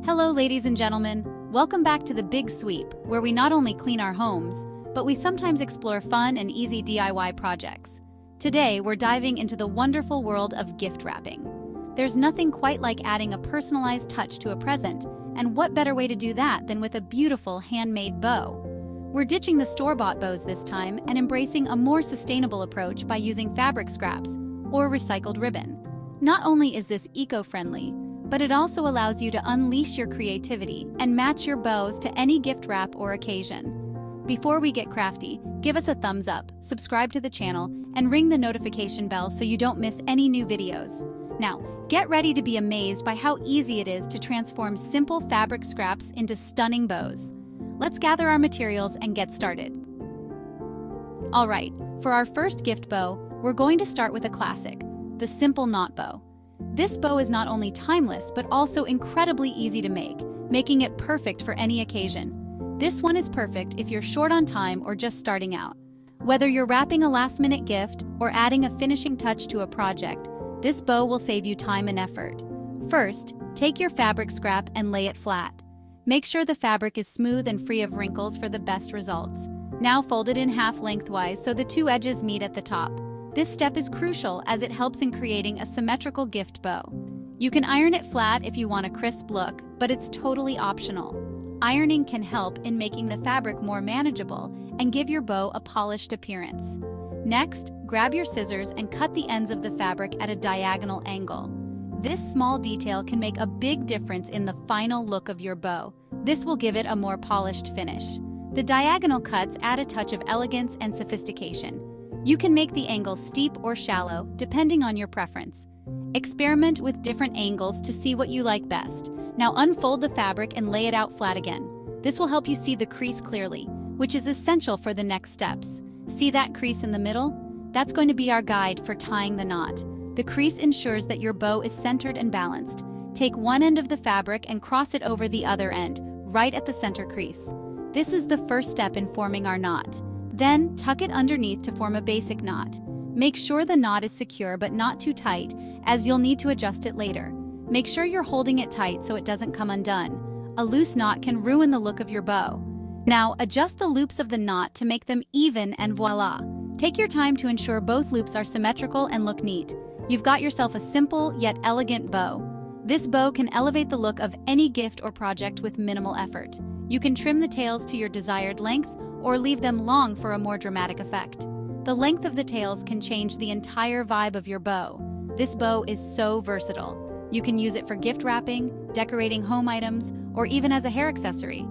Hello, ladies and gentlemen. Welcome back to the Big Sweep, where we not only clean our homes, but we sometimes explore fun and easy DIY projects. Today, we're diving into the wonderful world of gift wrapping. There's nothing quite like adding a personalized touch to a present, and what better way to do that than with a beautiful handmade bow? We're ditching the store-bought bows this time and embracing a more sustainable approach by using fabric scraps or recycled ribbon. Not only is this eco-friendly, but it also allows you to unleash your creativity and match your bows to any gift wrap or occasion. Before we get crafty, give us a thumbs up, subscribe to the channel, and ring the notification bell so you don't miss any new videos. Now, get ready to be amazed by how easy it is to transform simple fabric scraps into stunning bows. Let's gather our materials and get started. All right, for our first gift bow, we're going to start with a classic, the simple knot bow. This bow is not only timeless, but also incredibly easy to make, making it perfect for any occasion. This one is perfect if you're short on time or just starting out. Whether you're wrapping a last-minute gift or adding a finishing touch to a project, this bow will save you time and effort. First, take your fabric scrap and lay it flat. Make sure the fabric is smooth and free of wrinkles for the best results. Now fold it in half lengthwise so the two edges meet at the top. This step is crucial as it helps in creating a symmetrical gift bow. You can iron it flat if you want a crisp look, but it's totally optional. Ironing can help in making the fabric more manageable and give your bow a polished appearance. Next, grab your scissors and cut the ends of the fabric at a diagonal angle. This small detail can make a big difference in the final look of your bow. This will give it a more polished finish. The diagonal cuts add a touch of elegance and sophistication. You can make the angle steep or shallow, depending on your preference. Experiment with different angles to see what you like best. Now unfold the fabric and lay it out flat again. This will help you see the crease clearly, which is essential for the next steps. See that crease in the middle? That's going to be our guide for tying the knot. The crease ensures that your bow is centered and balanced. Take one end of the fabric and cross it over the other end, right at the center crease. This is the first step in forming our knot. Then, tuck it underneath to form a basic knot. Make sure the knot is secure but not too tight, as you'll need to adjust it later. Make sure you're holding it tight so it doesn't come undone. A loose knot can ruin the look of your bow. Now, adjust the loops of the knot to make them even and voila! Take your time to ensure both loops are symmetrical and look neat. You've got yourself a simple yet elegant bow. This bow can elevate the look of any gift or project with minimal effort. You can trim the tails to your desired length or leave them long for a more dramatic effect. The length of the tails can change the entire vibe of your bow. This bow is so versatile. You can use it for gift wrapping, decorating home items, or even as a hair accessory.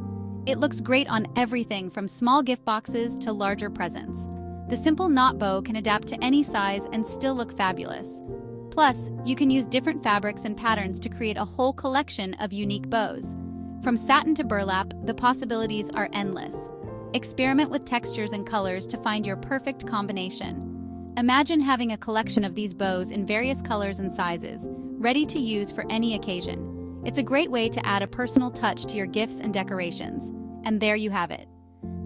It looks great on everything from small gift boxes to larger presents. The simple knot bow can adapt to any size and still look fabulous. Plus, you can use different fabrics and patterns to create a whole collection of unique bows. From satin to burlap, the possibilities are endless. Experiment with textures and colors to find your perfect combination. Imagine having a collection of these bows in various colors and sizes, ready to use for any occasion. It's a great way to add a personal touch to your gifts and decorations. And there you have it.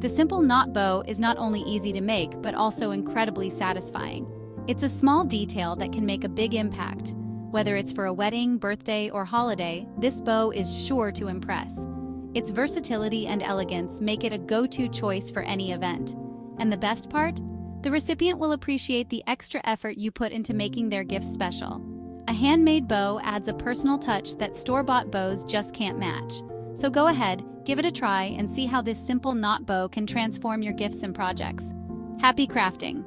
The simple knot bow is not only easy to make, but also incredibly satisfying. It's a small detail that can make a big impact. Whether it's for a wedding, birthday, or holiday, this bow is sure to impress. Its versatility and elegance make it a go-to choice for any event. And the best part? The recipient will appreciate the extra effort you put into making their gift special. A handmade bow adds a personal touch that store-bought bows just can't match. So go ahead, give it a try, and see how this simple knot bow can transform your gifts and projects. Happy crafting!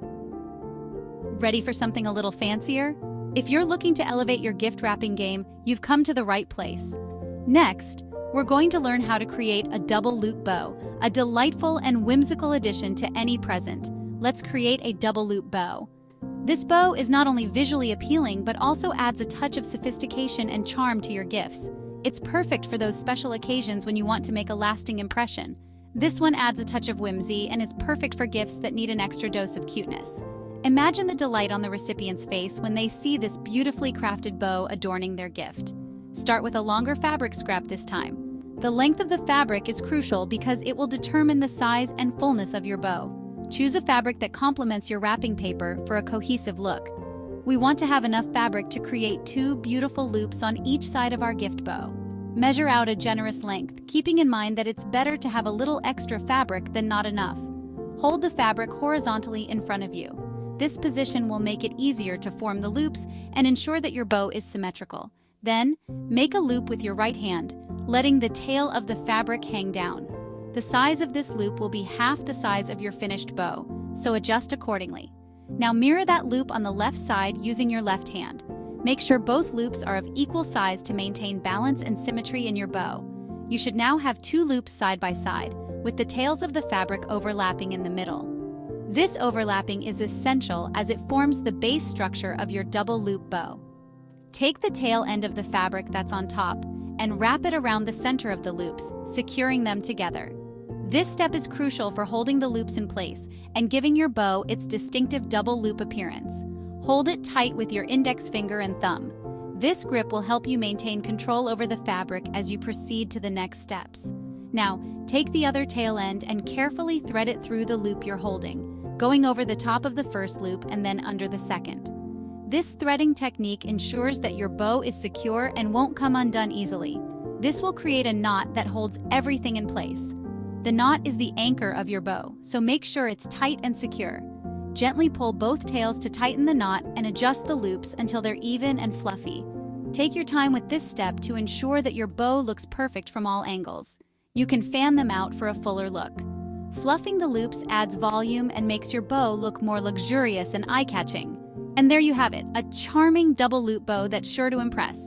Ready for something a little fancier? If you're looking to elevate your gift wrapping game, you've come to the right place. Next, we're going to learn how to create a double loop bow, a delightful and whimsical addition to any present. Let's create a double loop bow. This bow is not only visually appealing, but also adds a touch of sophistication and charm to your gifts. It's perfect for those special occasions when you want to make a lasting impression. This one adds a touch of whimsy and is perfect for gifts that need an extra dose of cuteness. Imagine the delight on the recipient's face when they see this beautifully crafted bow adorning their gift. Start with a longer fabric scrap this time. The length of the fabric is crucial because it will determine the size and fullness of your bow. Choose a fabric that complements your wrapping paper for a cohesive look. We want to have enough fabric to create 2 beautiful loops on each side of our gift bow. Measure out a generous length, keeping in mind that it's better to have a little extra fabric than not enough. Hold the fabric horizontally in front of you. This position will make it easier to form the loops and ensure that your bow is symmetrical. Then, make a loop with your right hand, letting the tail of the fabric hang down. The size of this loop will be half the size of your finished bow, so adjust accordingly. Now mirror that loop on the left side using your left hand. Make sure both loops are of equal size to maintain balance and symmetry in your bow. You should now have 2 loops side by side, with the tails of the fabric overlapping in the middle. This overlapping is essential as it forms the base structure of your double loop bow. Take the tail end of the fabric that's on top and wrap it around the center of the loops, securing them together. This step is crucial for holding the loops in place and giving your bow its distinctive double loop appearance. Hold it tight with your index finger and thumb. This grip will help you maintain control over the fabric as you proceed to the next steps. Now, take the other tail end and carefully thread it through the loop you're holding, going over the top of the first loop and then under the second. This threading technique ensures that your bow is secure and won't come undone easily. This will create a knot that holds everything in place. The knot is the anchor of your bow, so make sure it's tight and secure. Gently pull both tails to tighten the knot and adjust the loops until they're even and fluffy. Take your time with this step to ensure that your bow looks perfect from all angles. You can fan them out for a fuller look. Fluffing the loops adds volume and makes your bow look more luxurious and eye-catching. And there you have it, a charming double loop bow that's sure to impress.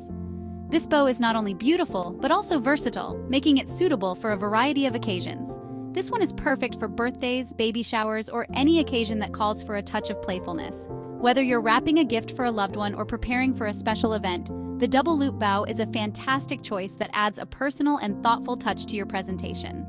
This bow is not only beautiful, but also versatile, making it suitable for a variety of occasions. This one is perfect for birthdays, baby showers, or any occasion that calls for a touch of playfulness. Whether you're wrapping a gift for a loved one or preparing for a special event, the double loop bow is a fantastic choice that adds a personal and thoughtful touch to your presentation.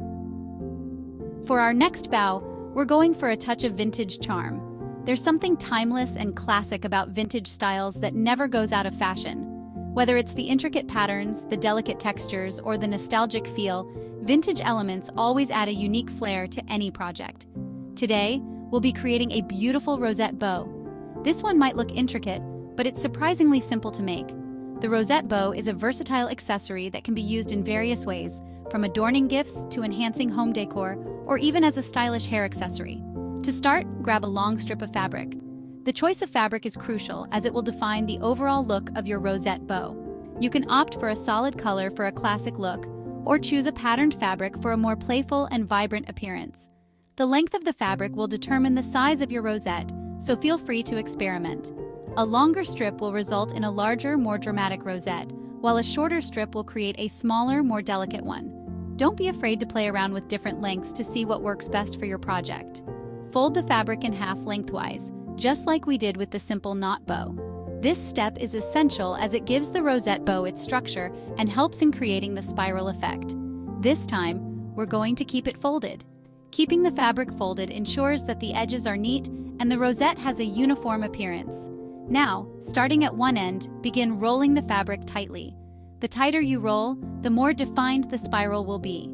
For our next bow, we're going for a touch of vintage charm. There's something timeless and classic about vintage styles that never goes out of fashion. Whether it's the intricate patterns, the delicate textures, or the nostalgic feel, vintage elements always add a unique flair to any project. Today, we'll be creating a beautiful rosette bow. This one might look intricate, but it's surprisingly simple to make. The rosette bow is a versatile accessory that can be used in various ways, from adorning gifts to enhancing home decor, or even as a stylish hair accessory. To start, grab a long strip of fabric. The choice of fabric is crucial as it will define the overall look of your rosette bow. You can opt for a solid color for a classic look, or choose a patterned fabric for a more playful and vibrant appearance. The length of the fabric will determine the size of your rosette, so feel free to experiment. A longer strip will result in a larger, more dramatic rosette, while a shorter strip will create a smaller, more delicate one. Don't be afraid to play around with different lengths to see what works best for your project. Fold the fabric in half lengthwise, just like we did with the simple knot bow. This step is essential as it gives the rosette bow its structure and helps in creating the spiral effect. This time, we're going to keep it folded. Keeping the fabric folded ensures that the edges are neat and the rosette has a uniform appearance. Now, starting at one end, begin rolling the fabric tightly. The tighter you roll, the more defined the spiral will be.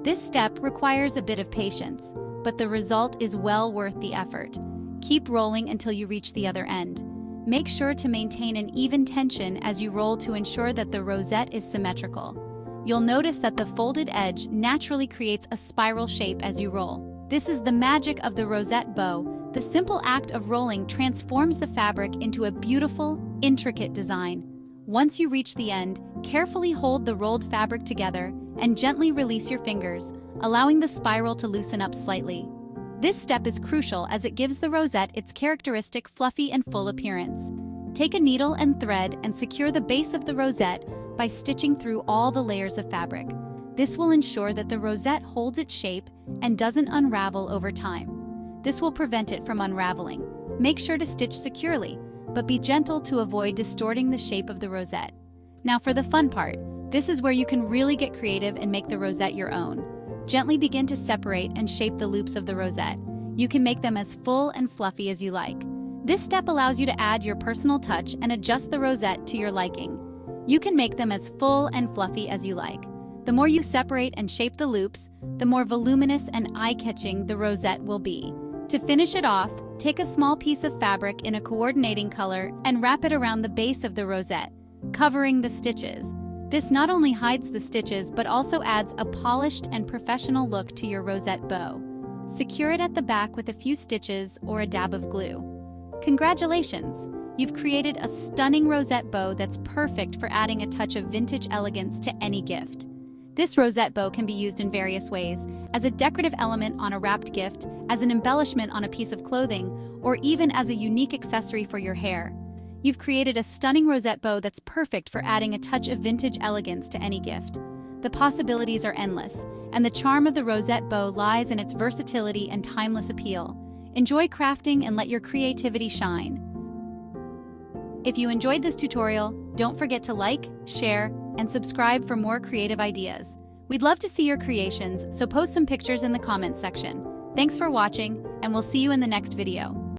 This step requires a bit of patience, but the result is well worth the effort. Keep rolling until you reach the other end. Make sure to maintain an even tension as you roll to ensure that the rosette is symmetrical. You'll notice that the folded edge naturally creates a spiral shape as you roll. This is the magic of the rosette bow. The simple act of rolling transforms the fabric into a beautiful, intricate design. Once you reach the end, carefully hold the rolled fabric together and gently release your fingers, allowing the spiral to loosen up slightly. This step is crucial as it gives the rosette its characteristic fluffy and full appearance. Take a needle and thread and secure the base of the rosette by stitching through all the layers of fabric. This will ensure that the rosette holds its shape and doesn't unravel over time. This will prevent it from unraveling. Make sure to stitch securely, but be gentle to avoid distorting the shape of the rosette. Now for the fun part, this is where you can really get creative and make the rosette your own. Gently begin to separate and shape the loops of the rosette. You can make them as full and fluffy as you like. This step allows you to add your personal touch and adjust the rosette to your liking. You can make them as full and fluffy as you like. The more you separate and shape the loops, the more voluminous and eye-catching the rosette will be. To finish it off, take a small piece of fabric in a coordinating color and wrap it around the base of the rosette, covering the stitches. This not only hides the stitches but also adds a polished and professional look to your rosette bow. Secure it at the back with a few stitches or a dab of glue. Congratulations! You've created a stunning rosette bow that's perfect for adding a touch of vintage elegance to any gift. This rosette bow can be used in various ways, as a decorative element on a wrapped gift, as an embellishment on a piece of clothing, or even as a unique accessory for your hair. You've created a stunning rosette bow that's perfect for adding a touch of vintage elegance to any gift. The possibilities are endless, and the charm of the rosette bow lies in its versatility and timeless appeal. Enjoy crafting and let your creativity shine. If you enjoyed this tutorial, don't forget to like, share, and subscribe for more creative ideas. We'd love to see your creations, so post some pictures in the comments section. Thanks for watching, and we'll see you in the next video.